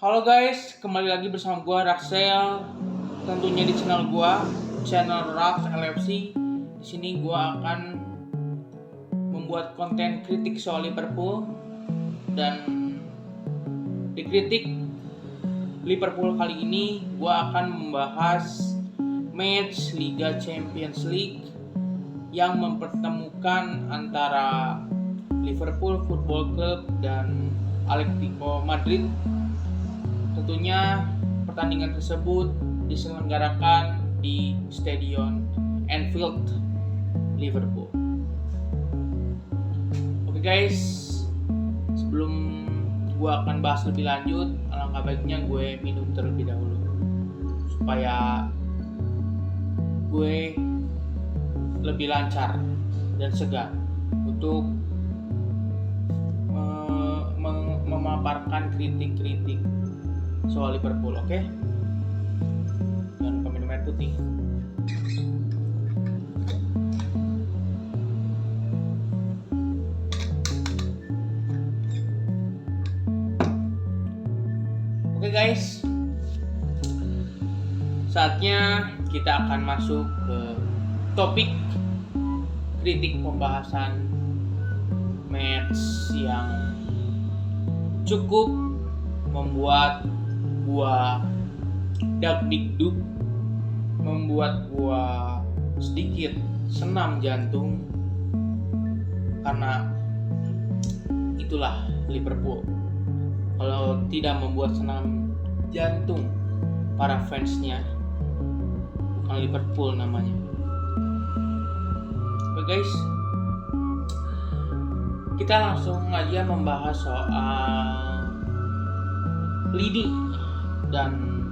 Halo guys, kembali lagi bersama gua Raksel. Tentunya di channel gua, channel Raks LFC. Di sini gua akan membuat konten kritik soal Liverpool dan dikritik Liverpool kali ini gua akan membahas match Liga Champions League yang mempertemukan antara Liverpool Football Club dan Atletico Madrid. Tentunya pertandingan tersebut diselenggarakan di Stadion Anfield, Liverpool. Oke guys, sebelum gue akan bahas lebih lanjut, alangkah baiknya gue minum terlebih dahulu supaya gue lebih lancar dan segar untuk memaparkan kritik-kritik soal Liverpool, oke? Jangan lupa minum air putih. Oke guys, saatnya kita akan masuk ke topik kritik pembahasan match yang cukup membuat gua dagdikduk, membuat gua sedikit senam jantung, karena itulah Liverpool. Kalau tidak membuat senam jantung para fansnya, bukan Liverpool namanya. Oke guys, kita langsung aja membahas soal lini dan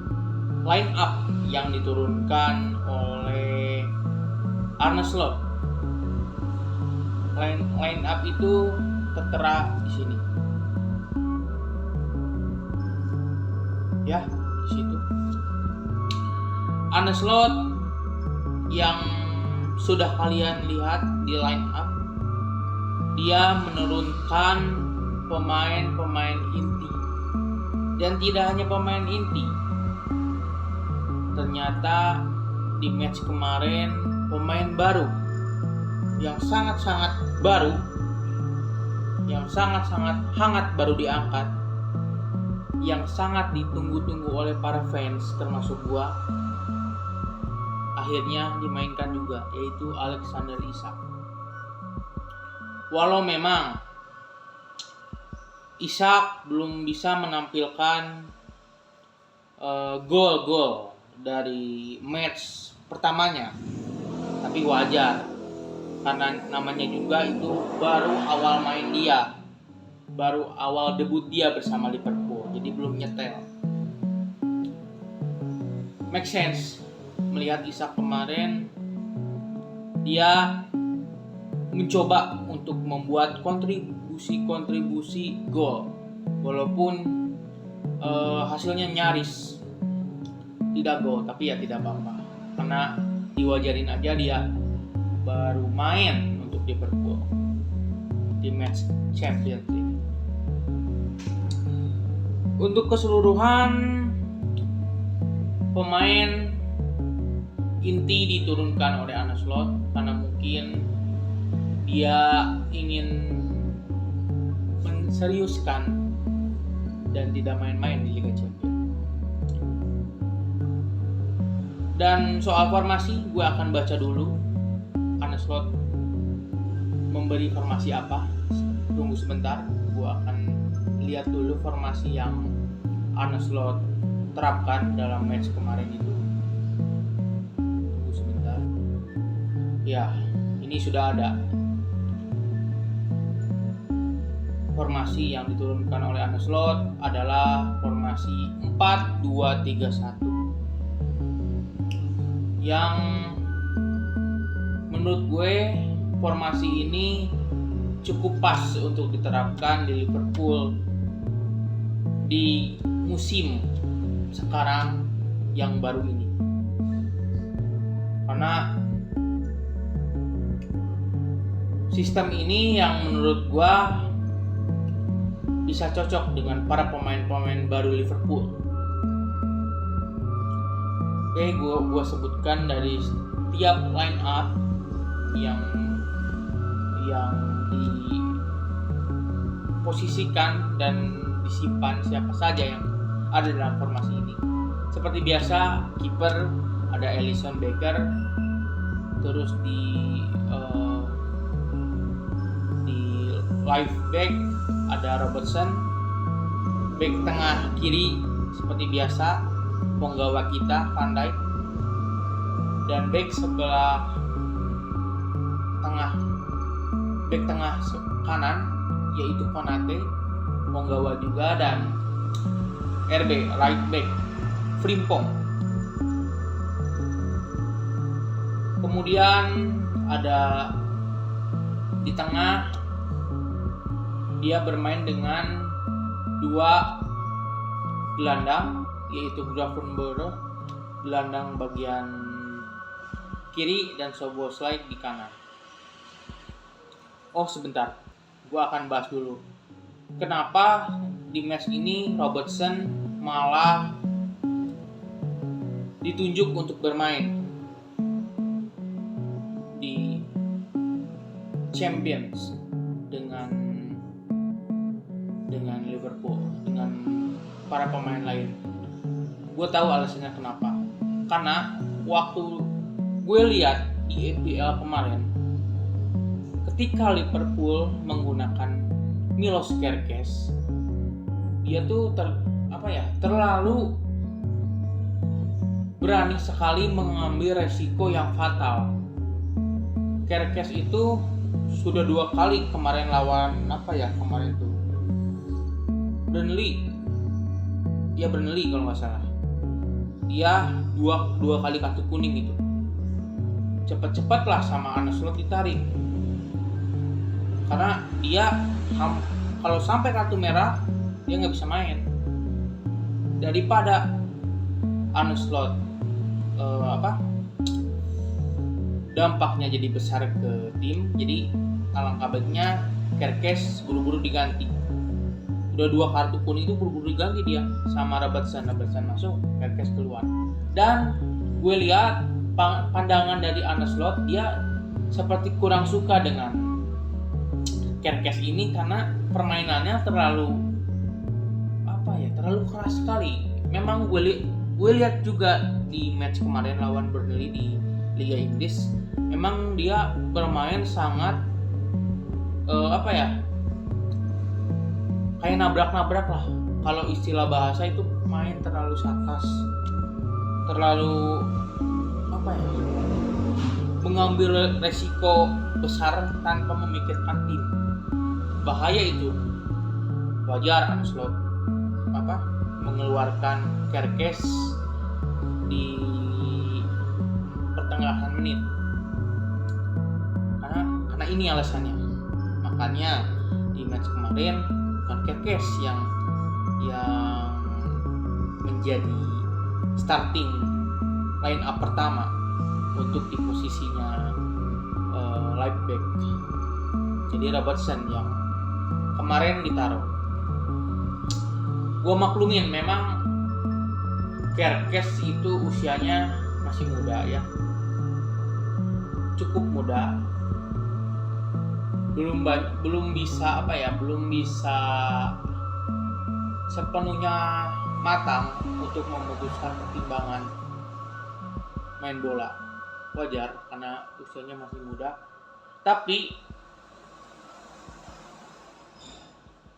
line up yang diturunkan oleh Arne Slot. Line up itu tertera di sini. Ya, di situ. Arne Slot yang sudah kalian lihat di line up, dia menurunkan pemain-pemain inti. Dan tidak hanya pemain inti, ternyata di match kemarin pemain baru yang sangat-sangat baru, yang sangat-sangat hangat baru diangkat, yang sangat ditunggu-tunggu oleh para fans termasuk gua, akhirnya dimainkan juga, yaitu Alexander Isak. Walau memang Isak belum bisa menampilkan gol-gol dari match pertamanya, tapi wajar karena namanya juga itu baru awal main dia, baru awal debut dia bersama Liverpool, jadi belum nyetel. Make sense melihat Isak kemarin dia mencoba untuk membuat kontribusi gol, walaupun hasilnya nyaris tidak gol, tapi ya tidak apa-apa karena diwajarin aja dia baru main untuk Liverpool di match Champions League. Untuk keseluruhan pemain inti diturunkan oleh Arne Slot karena mungkin dia ingin menseriuskan dan tidak main-main di Liga Champions. Dan soal formasi, gue akan baca dulu Arne Slot memberi formasi apa. Tunggu sebentar, gue akan lihat dulu formasi yang Arne Slot terapkan dalam match kemarin itu. Tunggu sebentar. Ya, ini sudah ada. Formasi yang diturunkan oleh Arne Slot adalah formasi 4-2-3-1 yang menurut gue formasi ini cukup pas untuk diterapkan di Liverpool di musim sekarang yang baru ini, karena sistem ini yang menurut gue bisa cocok dengan para pemain-pemain baru Liverpool. Oke, gue sebutkan dari setiap line up yang diposisikan dan disimpan siapa saja yang ada dalam formasi ini. Seperti biasa, kiper ada Alisson Becker, terus di left back ada Robertson, back tengah kiri seperti biasa penggawa kita Van Dijk, dan back tengah kanan yaitu Konate, penggawa juga, dan RB right back Frimpong. Kemudian ada di tengah dia bermain dengan 2 gelandang yaitu Gravenberch gelandang bagian kiri dan Szoboszlai di kanan. Oh sebentar, gua akan bahas dulu kenapa di match ini Robertson malah ditunjuk untuk bermain di Champions dengan Liverpool, dengan para pemain lain. Gue tahu alasannya kenapa. Karena waktu gue lihat di EPL kemarin, ketika Liverpool menggunakan Milos Kerkez, dia tuh terlalu berani sekali mengambil resiko yang fatal. Kerkez itu sudah 2 kali kemarin lawan kemarin tuh Burnley kalau nggak salah, dia dua kali kartu kuning itu. Cepat-cepat lah sama Arne Slot ditarik, karena dia kalau sampai kartu merah dia nggak bisa main. Daripada Arne Slot dampaknya jadi besar ke tim, jadi alangkah baiknya Kerkez buru-buru diganti. Udah 2 kartu kuning itu buru-buru diganti dia sama Robertson masuk, Kerkez keluar. Dan gue lihat pandangan dari Arne Slot, dia seperti kurang suka dengan Kerkez ini karena permainannya terlalu keras sekali. Memang gue lihat juga di match kemarin lawan Burnley di Liga Inggris, memang dia bermain sangat kayak nabrak-nabrak lah. Kalau istilah bahasa itu main terlalu sakas, terlalu mengambil resiko besar tanpa memikirkan tim. Bahaya itu. Wajar Arne Slot mengeluarkan Kerkez di pertengahan menit. Karena ini alasannya. Makanya di match kemarin bukan Kerkez yang menjadi starting line up pertama untuk di posisinya left back. Jadi Robertson yang kemarin ditaruh. Gua maklumin memang Kerkez itu usianya masih muda ya, cukup muda, belum bisa sepenuhnya matang untuk memutuskan pertimbangan main bola. Wajar karena usianya masih muda, tapi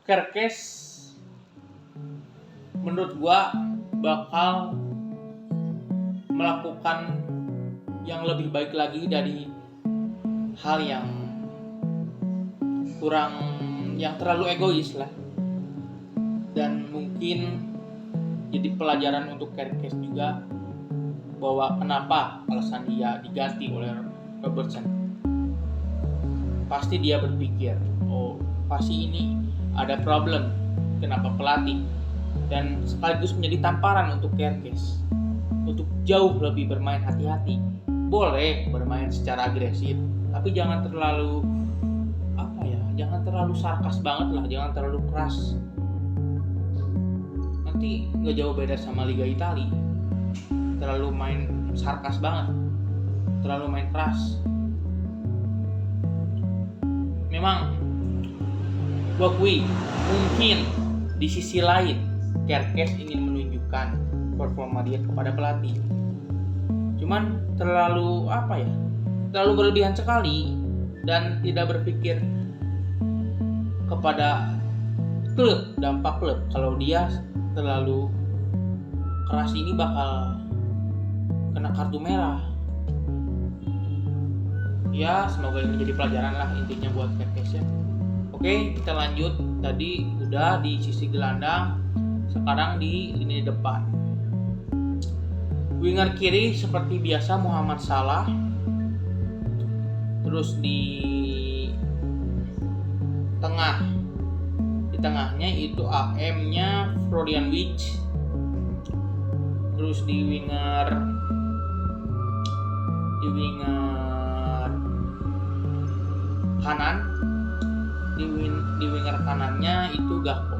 Kerkez menurut gua bakal melakukan yang lebih baik lagi dari hal yang terlalu egois lah, dan mungkin jadi pelajaran untuk Kerkez juga bahwa kenapa alasan dia diganti oleh Robertson. Pasti dia berpikir, pasti ini ada problem, kenapa pelatih, dan sekaligus menjadi tamparan untuk Kerkez untuk jauh lebih bermain hati-hati. Boleh bermain secara agresif, tapi jangan terlalu sarkas banget lah, jangan terlalu keras. nanti nggak jauh beda sama Liga Italia. Terlalu main sarkas banget, terlalu main keras. Memang gua akui mungkin di sisi lain Kerkez ingin menunjukkan performa dia kepada pelatih, cuman terlalu terlalu berlebihan sekali dan tidak berpikir kepada dampak klub. Kalau dia terlalu keras ini bakal kena kartu merah. Ya semoga ini menjadi pelajaran lah intinya buat Kerkez ya. Oke, kita lanjut. Tadi udah di sisi gelandang, sekarang di lini depan. Winger kiri seperti biasa Muhammad Salah. Terus di tengahnya itu AM-nya Florian Wirtz. Terus di winger kanan, di winger kanannya itu Gakpo.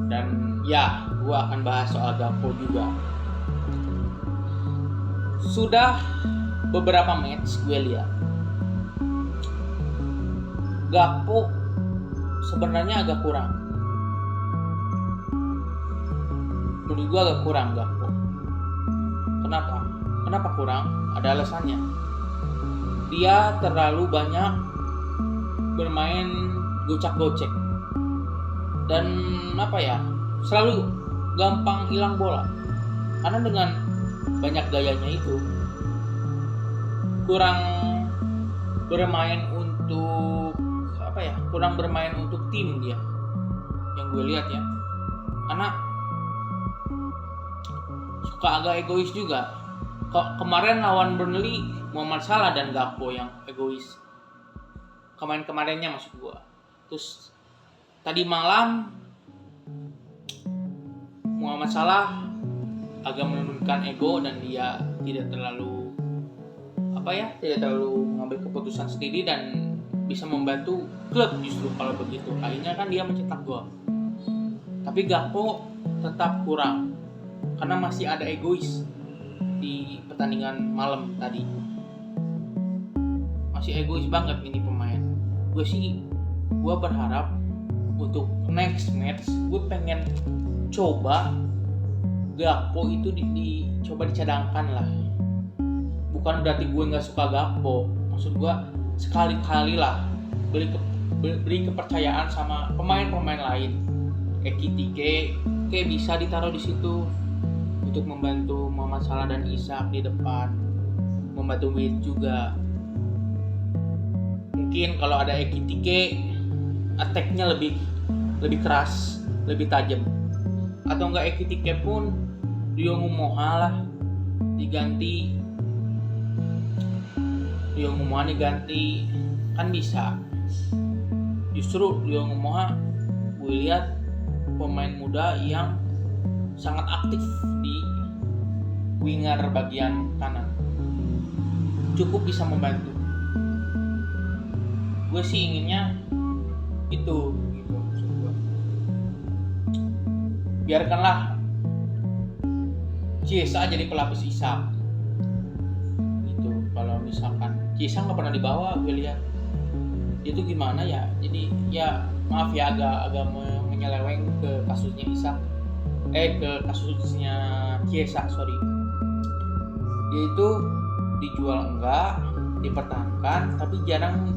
Dan ya, gua akan bahas soal Gakpo juga. Sudah beberapa match gue lihat Gakpo sebenarnya agak kurang. Menurut gue agak kurang Gakpo. Kenapa kurang? Ada alasannya. Dia terlalu banyak bermain gocak-gocek dan selalu gampang hilang bola. Karena dengan banyak gayanya itu kurang bermain untuk tim dia, yang gue lihat ya. Karena suka agak egois juga. Kemarin lawan Burnley Muhammad Salah dan Gakpo yang egois. Kemarinnya maksud gue. Terus tadi malam Muhammad Salah agak menurunkan ego dan dia tidak terlalu mengambil keputusan sendiri dan bisa membantu klub justru kalau begitu. Akhirnya kan dia mencetak gol. Tapi Gakpo tetap kurang karena masih ada egois di pertandingan malam tadi. Masih egois banget ini pemain. Gue berharap untuk next match gue pengen coba Gakpo itu dicoba dicadangkan lah. Bukan berarti gue nggak suka Gakpo, maksud gue sekali-kali lah beri kepercayaan sama pemain-pemain lain. Ekitike kayak bisa ditaruh di situ untuk membantu Muhammad Salah dan Isak di depan, membantu Wirtz juga. Mungkin kalau ada Ekitike, attack-nya lebih keras, lebih tajam. Atau enggak Ekitike pun Diogo Moha lah diganti kan bisa. Justru Diogo Moha gue lihat pemain muda yang sangat aktif di winger bagian kanan, cukup bisa membantu. Gue sih inginnya itu gitu maksud gue. Biarkanlah Chiesa jadi pelapis Isak gitu. Kalau misalkan Chiesa nggak pernah dibawa, gue lihat itu gimana ya. Jadi ya maaf ya agak menyeleweng ke kasusnya Isak, ke kasusnya Chiesa dia itu dijual enggak, dipertahankan, tapi jarang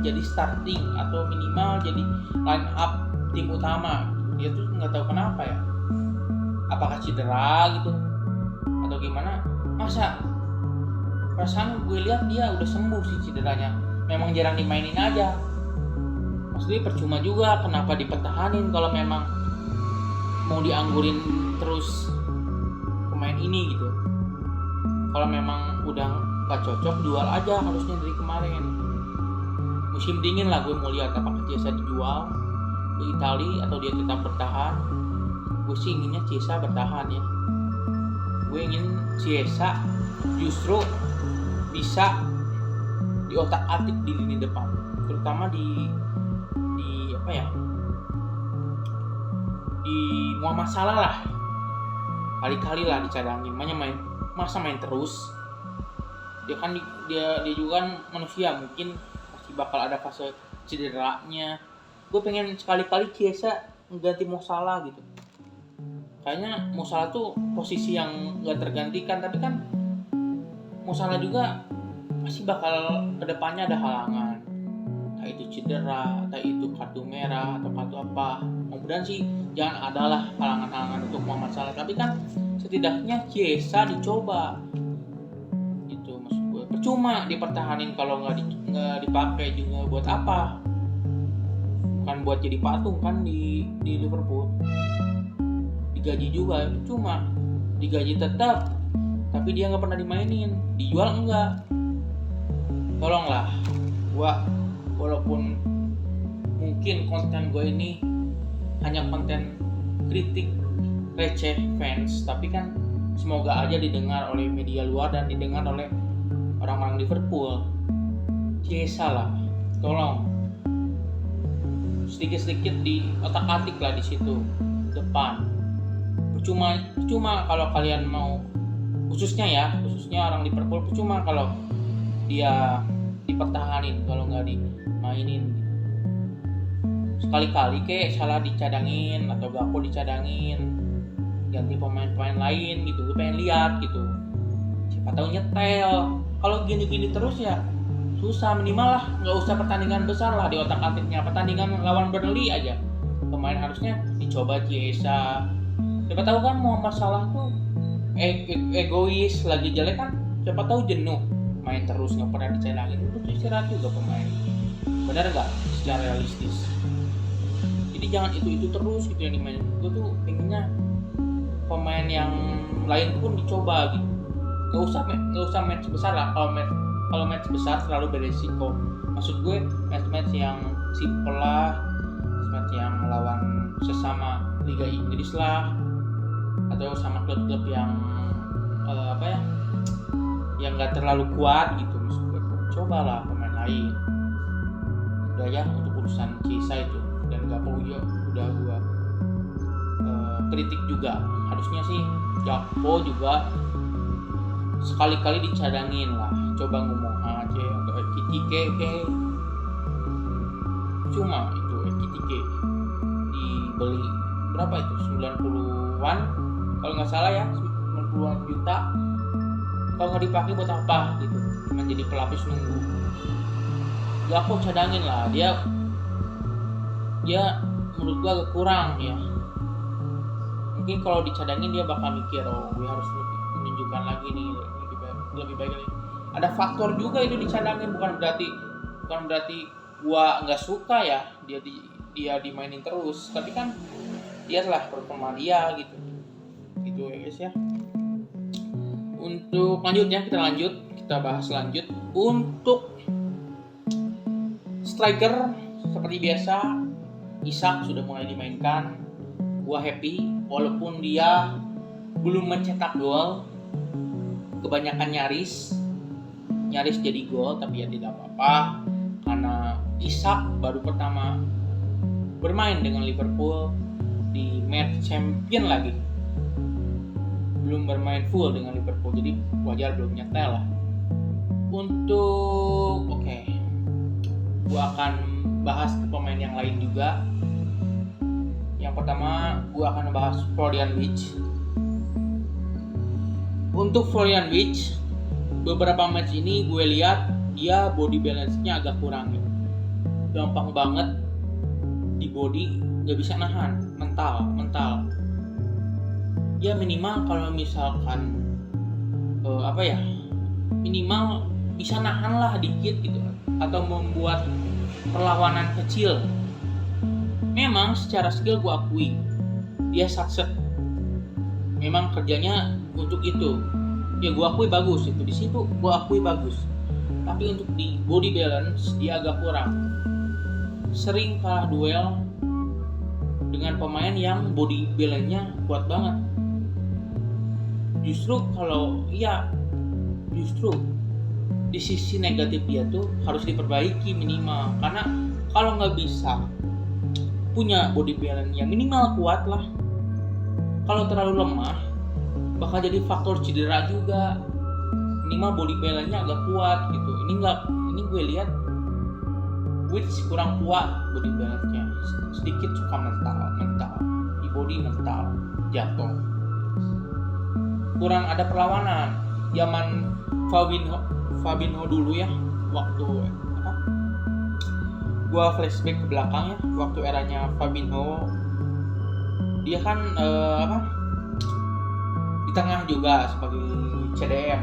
jadi starting atau minimal jadi line up tim utama. Dia tuh nggak tahu kenapa ya, apakah cedera gitu atau gimana. Masa perasaan gue lihat dia udah sembuh sih cederanya, memang jarang dimainin aja. Maksudnya percuma juga, kenapa dipertahanin kalau memang mau dianggurin terus pemain ini gitu. Kalau memang udah gak cocok, jual aja harusnya dari kemarin. Musim dingin lah gue mau lihat apakah Chiesa dijual ke Italia atau dia tetap bertahan. Gue sih inginnya Chiesa bertahan ya. Gue ingin Chiesa justru bisa diotak-atik di lini depan, terutama di di Muhammad Salah lah, kali-kali lah dicadangin. Masa main terus. Dia juga kan manusia, mungkin pasti bakal ada fase cederanya. Gue pengen sekali-kali Chiesa mengganti Mo Salah gitu. Kayaknya Mo Salah tuh posisi yang gak tergantikan, tapi kan Mo Salah juga pasti bakal kedepannya ada halangan, entah itu cedera, entah itu kartu merah atau kartu apa. Mudah-mudahan sih jangan adalah halangan-halangan untuk Muhammad Salah, tapi kan setidaknya Chiesa dicoba. Itu maksud gue. Percuma dipertahanin kalau nggak dipakai juga, buat apa? Bukan buat jadi patung kan di Liverpool. Digaji juga, cuma digaji tetap, tapi dia nggak pernah dimainin, dijual enggak. Tolonglah, gua walaupun mungkin konten gue ini hanya konten kritik receh fans, tapi kan semoga aja didengar oleh media luar dan didengar oleh orang-orang Liverpool. Chiesa lah, tolong sedikit-sedikit di otak-atik lah di situ depan. Percuma kalau kalian mau, khususnya orang Liverpool, percuma kalau dia dipertahanin kalau nggak dimainin. Sekali-kali kayak Salah dicadangin atau Gakpo dicadangin, ganti pemain-pemain lain gitu. Gue pengen lihat gitu, siapa tahu nyetel. Kalau gini-gini terus ya susah. Minimal lah nggak usah pertandingan besar lah di otak-atiknya. Pertandingan lawan Burnley aja pemain harusnya dicoba Chiesa. Siapa tahu kan Muhammad Salah tuh egois, lagi jelek kan, siapa tahu jenuh main terus nggak pernah dicadangin. Itu istirahat juga pemain, benar nggak secara realistis? Jadi jangan itu terus gitu yang dimainin. Gue tuh pengennya pemain yang lain pun dicoba gitu. Nggak usah match besar lah. Kalau match besar terlalu beresiko. Maksud gue match yang simple lah, match yang melawan sesama Liga Inggris lah, atau sama klub-klub yang yang nggak terlalu kuat gitu. Maksud gue cobalah pemain lain. Udah ya untuk urusan Chiesa itu, dan Gakpo juga udah gua kritik juga. Harusnya sih Gakpo juga sekali-kali dicadangin lah, coba ngomong aja untuk Ekitike. Cuma itu Ekitike dibeli berapa itu, 90-an kalau nggak salah ya, 90-an juta. Kalau nggak dipakai buat apa gitu, cuma jadi pelapis nunggu. Gakpo cadangin lah, dia menurut gua agak kurang ya. Mungkin kalau dicadangin dia bakal mikir, gue harus lebih menunjukkan lagi nih, lebih baik lagi. Ada faktor juga itu dicadangin, bukan berarti gua nggak suka ya dia dimainin terus, tapi kan lihatlah performa dia gitu ya guys ya. Untuk lanjutnya kita bahas lanjut. Untuk striker seperti biasa Isak sudah mulai dimainkan. Gua happy walaupun dia belum mencetak gol. Kebanyakan nyaris jadi gol, tapi ya tidak apa-apa karena Isak baru pertama bermain dengan Liverpool di match champion lagi. Belum bermain full dengan Liverpool, jadi wajar belum nyetel lah. Gua akan bahas ke pemain yang lain juga. Yang pertama gua akan bahas Florian Wirtz. Untuk Florian Wirtz, beberapa match ini gue lihat dia body balance-nya agak kurang gitu. Gampang banget di body, nggak bisa nahan, mental. Ya minimal kalau misalkan minimal bisa nahan lah dikit gitu, atau membuat perlawanan kecil. Memang secara skill gue akui dia sukses, memang kerjanya untuk itu ya, gue akui bagus itu, di situ gue akui bagus. Tapi untuk di body balance dia agak kurang, sering kalah duel dengan pemain yang body balance-nya kuat banget. Justru di sisi negatif dia tuh harus diperbaiki minimal, karena kalau nggak bisa punya body balance yang minimal kuat lah. Kalau terlalu lemah bakal jadi faktor cedera juga. Minimal body balance-nya agak kuat gitu. Ini gue lihat Wits kurang kuat body balance-nya, sedikit suka mental di body, mental jatuh, kurang ada perlawanan. Zaman Fabinho dulu ya, waktu gua flashback ke belakang ya, waktu eranya Fabinho, dia kan di tengah juga sebagai CDM.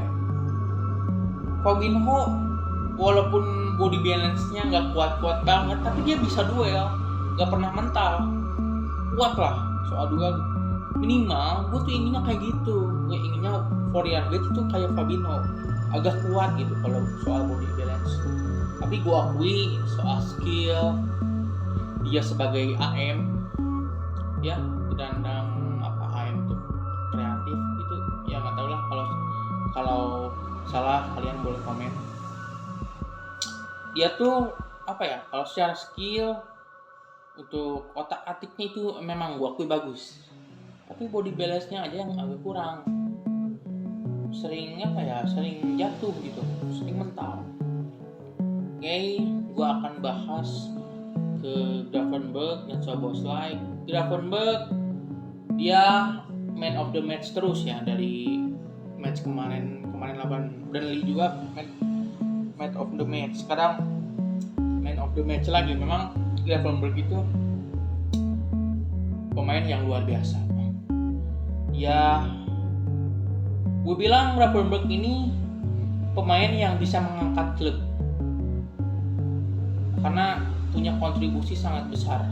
Fabinho walaupun body balance-nya nggak kuat-kuat banget, tapi dia bisa duel, nggak pernah mental, kuat lah soal duel. Minimal gue tuh inginnya kayak gitu, gue inginnya Florian Wirtz itu kayak Fabinho, agak kuat gitu kalau soal body balance. Tapi gue akui soal skill dia sebagai AM ya, gedandang AM tuh kreatif itu ya, nggak tahu lah, kalau salah kalian boleh komen. Dia tuh kalau secara skill untuk otak atiknya itu memang gua akui bagus, tapi body balance-nya aja yang agak kurang, sering jatuh gitu, sering mental. Oke, gua akan bahas ke Gravenberch dan Szoboszlai. Gravenberch dia man of the match terus ya, dari match kemarin lawan Burnley juga man of the match, sekarang man of the match lagi. Memang Gravenberch itu pemain yang luar biasa ya. Gue bilang Gravenberch ini pemain yang bisa mengangkat klub karena punya kontribusi sangat besar.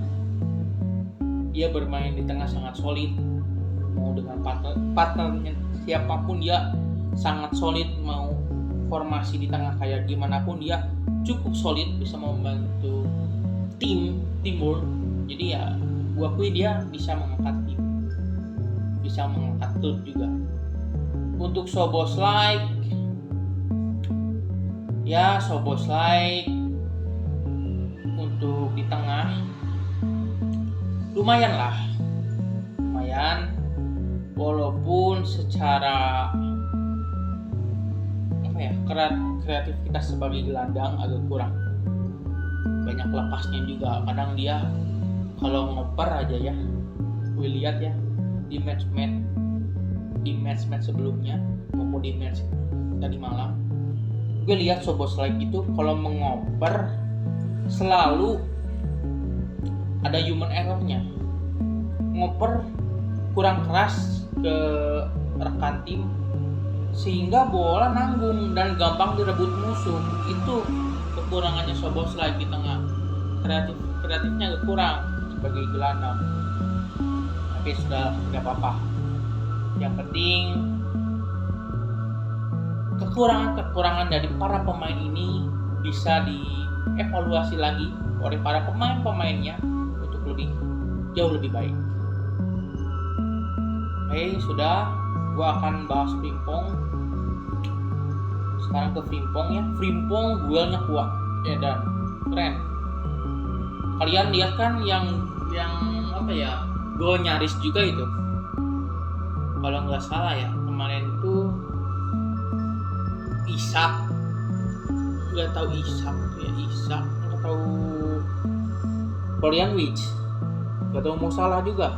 Dia bermain di tengah sangat solid, mau dengan partnernya siapapun dia sangat solid, mau formasi di tengah kayak gimana pun dia cukup solid, bisa membantu teamwork. Jadi ya gua akui dia bisa mengangkat tim, bisa mengangkat klub juga. Untuk Szoboszlai untuk di tengah lumayan, walaupun secara kreativitas sebagai gelandang agak kurang, banyak lepasnya juga. Kadang dia kalau ngoper aja ya, gue lihat ya di match sebelumnya maupun di match tadi malam, gue lihat Szoboszlai itu kalau mengoper selalu ada human error-nya, ngoper kurang keras ke rekan tim sehingga bola nanggung dan gampang direbut musuh. Itu kekurangannya Szoboszlai di tengah, kreatifnya agak kurang sebagai gelandang. Tapi sudah nggak apa-apa, yang penting kekurangan dari para pemain ini bisa dievaluasi lagi oleh para pemain-pemainnya untuk jauh lebih baik. Oke, sudah, gua akan bahas Frimpong. Sekarang ke Frimpong ya. Frimpong duelnya kuat ya dan keren. Kalian lihat kan yang gol nyaris juga itu. Kalau nggak salah ya, kemarin itu Isak, nggak tahu Florian Wirtz, nggak tahu mau salah juga.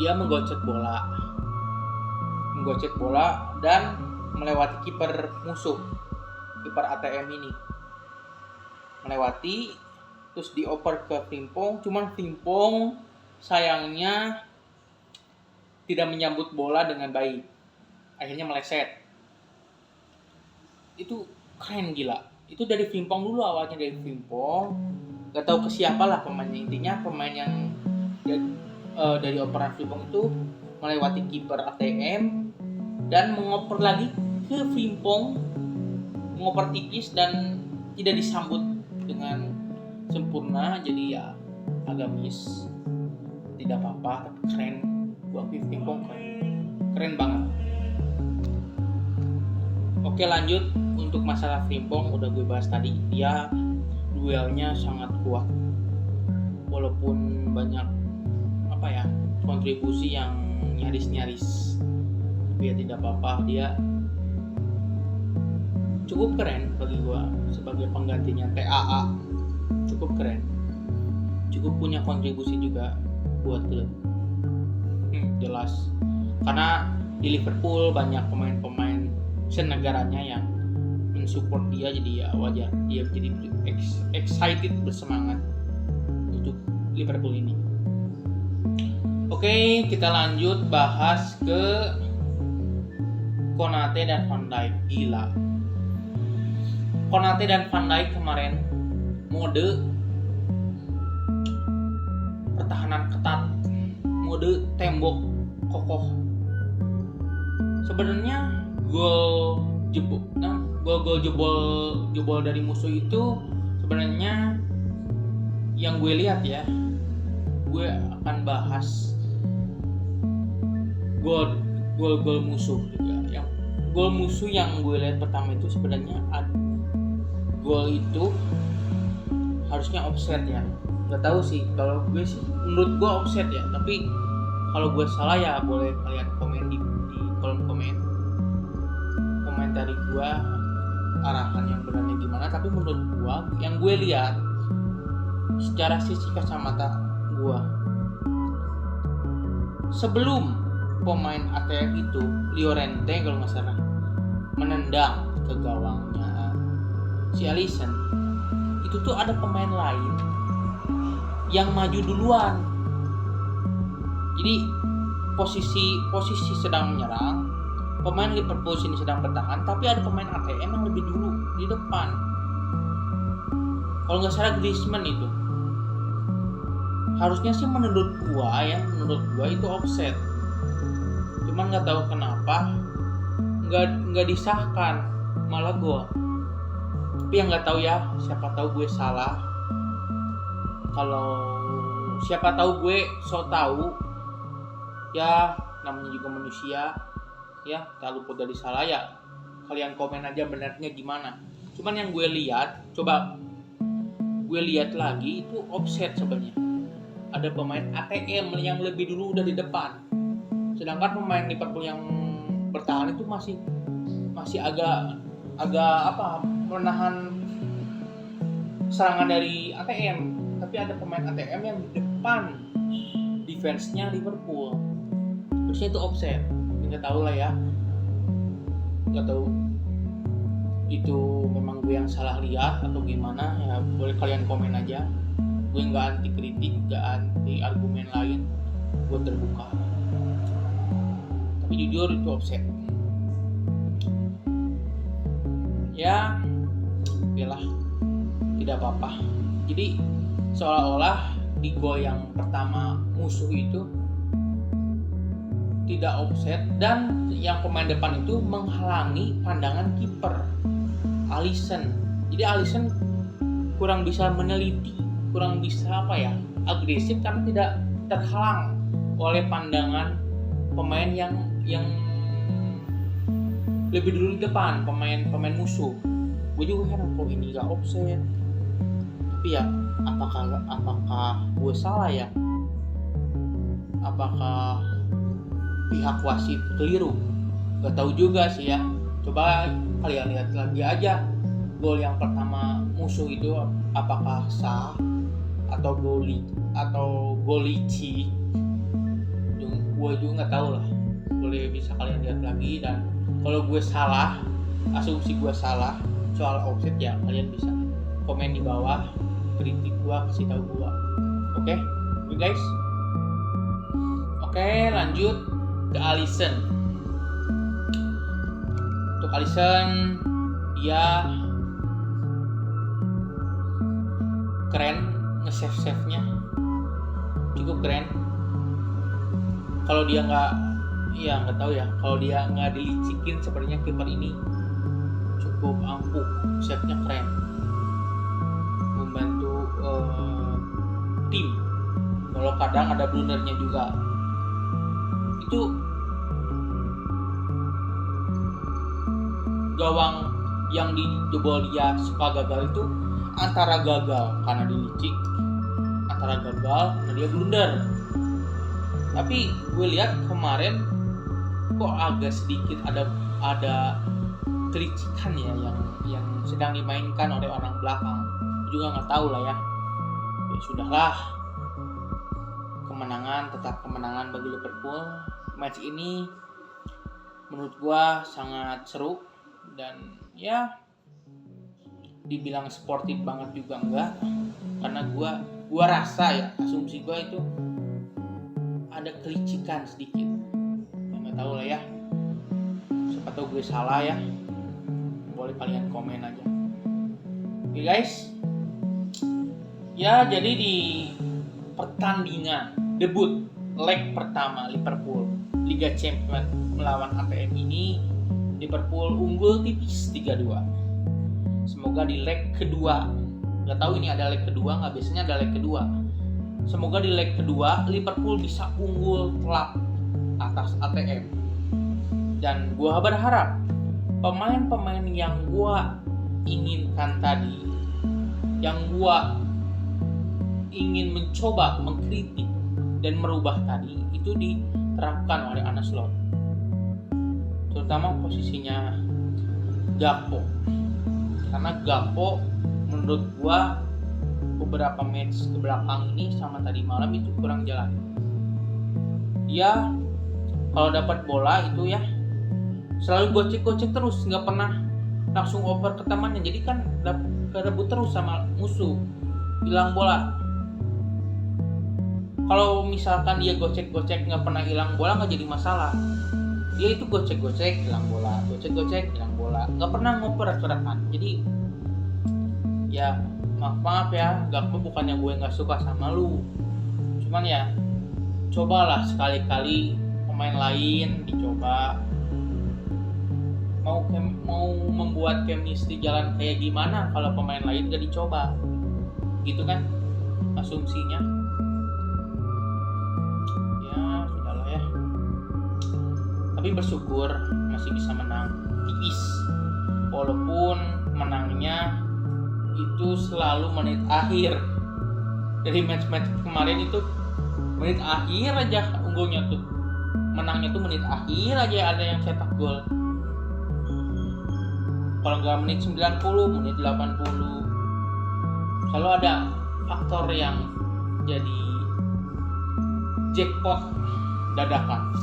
Dia menggocek bola dan melewati kiper musuh, kiper ATM ini melewati, terus dioper ke Frimpong. Cuman Frimpong sayangnya tidak menyambut bola dengan baik, akhirnya meleset. Itu keren gila. Itu dari Frimpong dulu, awalnya dari Frimpong, gak tahu ke siapa lah pemainnya. Intinya pemain yang dari operan Frimpong itu melewati kiper ATM dan mengoper lagi ke Frimpong, mengoper tipis dan tidak disambut dengan sempurna. Jadi ya agak miss, tidak apa-apa, tapi keren. Gua akui Frimpong keren banget. Oke, lanjut. Untuk masalah Frimpong udah gue bahas tadi, dia duelnya sangat kuat. walaupun banyak kontribusi yang nyaris tapi ya tidak apa-apa, dia cukup keren bagi gua sebagai penggantinya TAA. Cukup keren, cukup punya kontribusi juga buat klub. Jelas, karena di Liverpool banyak pemain-pemain senegaranya yang mensupport dia, jadi ya wajar dia jadi excited, bersemangat untuk Liverpool ini. Oke, kita lanjut bahas ke Konate dan Van Dijk. Gila, Konate dan Van Dijk kemarin mode pertahanan ketat, mode tembok kokoh. Sebenarnya gol jebol dari musuh itu sebenarnya yang gue lihat ya, gue akan bahas gol musuh juga. Yang gol musuh yang gue lihat pertama itu sebenarnya gol itu harusnya offset ya. Nggak tahu sih, kalau gue sih menurut gue offset ya, tapi kalau gue salah ya boleh kalian komen di kolom komentari gue arahan yang benarnya gimana. Tapi menurut gue, yang gue lihat secara sisi kacamata gue, sebelum pemain ATM itu Llorente kalau nggak salah menendang ke gawangnya si Alisson, itu tuh ada pemain lain yang maju duluan. Jadi posisi sedang menyerang, pemain Liverpool sini sedang bertahan, tapi ada pemain ATM yang lebih dulu di depan. Kalau nggak salah Griezmann itu. Harusnya sih menurut gua itu offset. Cuman nggak tahu kenapa nggak disahkan, malah gua. Tapi yang nggak tahu ya, siapa tahu gue salah. Kalau siapa tahu gue so tahu, ya namanya juga manusia ya, tak luput dari salah ya. Kalian komen aja benarnya gimana. Cuman yang gue lihat, coba gue lihat lagi, itu offset sebenarnya. Ada pemain ATM yang lebih dulu udah di depan, sedangkan pemain Liverpool yang bertahan itu masih agak menahan serangan dari ATM. Tapi ada pemain ATM yang di depan defense-nya Liverpool, terusnya itu offset. Nggak tahu lah ya, nggak tahu itu memang gue yang salah lihat atau gimana ya. Boleh kalian komen aja. Gue nggak anti kritik, nggak anti argumen lain, gue terbuka. Tapi jujur itu offset ya, oke lah, tidak apa-apa. Jadi seolah-olah di gol yang pertama musuh itu tidak offset, dan yang pemain depan itu menghalangi pandangan kiper Alisson. Jadi Alisson kurang bisa meneliti, kurang bisa agresif karena tidak terhalang oleh pandangan pemain yang lebih dulu di depan, pemain musuh. Gue juga heran kok ini gak offset. Tapi ya apakah gue salah ya? Apakah pihak wasit keliru? Gak tahu juga sih ya. Coba kalian lihat lagi aja gol yang pertama musuh itu, apakah sah atau golici. Gue juga nggak tahu lah. Boleh bisa kalian lihat lagi, dan kalau gue salah, asumsi gue salah soal offset ya, kalian bisa komen di bawah, kritik gue, kasih tahu gue. Oke guys. Oke, lanjut ke Alisson. Untuk Alisson, dia keren, nge-save-nya cukup keren. Kalau dia nggak tahu ya, kalau dia nggak dilicikin sepertinya kiper ini cukup ampuh, save-nya keren, membantu tim. Kalau kadang ada blundernya juga. Itu gawang yang dijebol dia suka gagal itu antara gagal karena dilicik antara gagal karena dia blunder. Tapi gue lihat kemarin kok agak sedikit ada kelicikan ya yang sedang dimainkan oleh orang belakang. Gue juga nggak tahu lah ya. Ya sudahlah, kemenangan tetap kemenangan bagi Liverpool. Match ini menurut gue sangat seru dan ya dibilang sportif banget juga enggak, karena gue rasa ya, asumsi gue itu ada kelicikan sedikit. Ya nggak tahu lah ya, siapa tahu gue salah ya, boleh kalian komen aja. Oke guys, ya jadi di pertandingan debut leg pertama Liverpool Liga Champions melawan ATM ini, Liverpool unggul tipis 3-2. Semoga di leg kedua, nggak tahu ini ada leg kedua nggak, biasanya ada leg kedua. Semoga di leg kedua Liverpool bisa unggul telak atas ATM. Dan gue berharap pemain-pemain yang gue inginkan tadi, yang gue ingin mencoba mengkritik dan merubah tadi, itu diterapkan oleh Arne Slot. Terutama posisinya Gakpo. Karena Gakpo menurut gua beberapa match ke belakang ini sama tadi malam itu kurang jalan. Dia kalau dapat bola itu ya selalu gocek-gocek terus, nggak pernah langsung over ke temannya. Jadi kan kerebut terus sama musuh, hilang bola. Kalau misalkan dia gocek-gocek nggak pernah hilang bola, nggak jadi masalah. Dia itu gocek-gocek hilang bola, gocek-gocek hilang bola, nggak pernah ngoper gerakan. Jadi ya maaf ya Gakpo, bukannya gue nggak suka sama lu, cuman ya cobalah sekali-kali pemain lain dicoba. Mau membuat chemistry jalan kayak gimana kalau pemain lain gak dicoba, gitu kan asumsinya. Ya sudahlah ya, tapi bersyukur masih bisa menang tipis, walaupun menangnya itu selalu menit akhir. Dari match-match kemarin itu menit akhir aja unggulnya tuh, menangnya tuh menit akhir aja ada yang cetak gol. Kalau nggak menit 90, menit 80, selalu ada faktor yang jadi jackpot dadakan.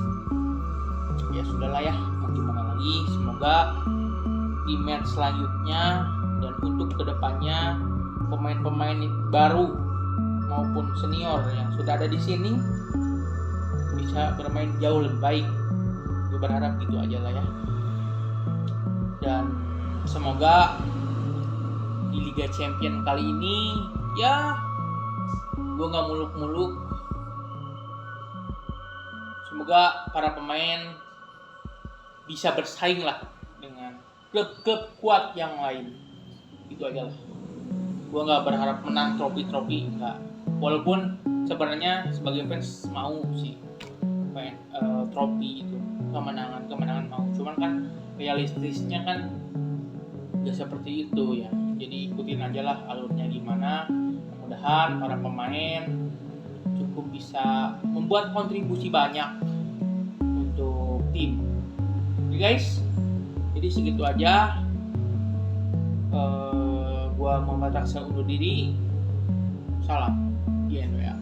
Ya sudahlah ya, mau gimana lagi. Semoga di match selanjutnya dan untuk kedepannya pemain-pemain baru maupun senior yang sudah ada di sini bisa bermain jauh lebih baik. Gue berharap gitu aja lah ya. Dan semoga di Liga Champions kali ini ya gue nggak muluk-muluk. Semoga para pemain bisa bersaing lah dengan klub-klub kuat yang lain. Itu aja lah. Gue nggak berharap menang trofi-trofi, enggak. Walaupun sebenarnya sebagai fans mau sih trofi itu, kemenangan mau. Cuman kan realistisnya kan gak seperti itu ya. Jadi ikutin aja lah alurnya gimana. Mudah-mudahan para pemain cukup bisa membuat kontribusi banyak untuk tim. Oke guys, jadi segitu aja. Gua Muhammad Raksa undur diri. Salam INWA.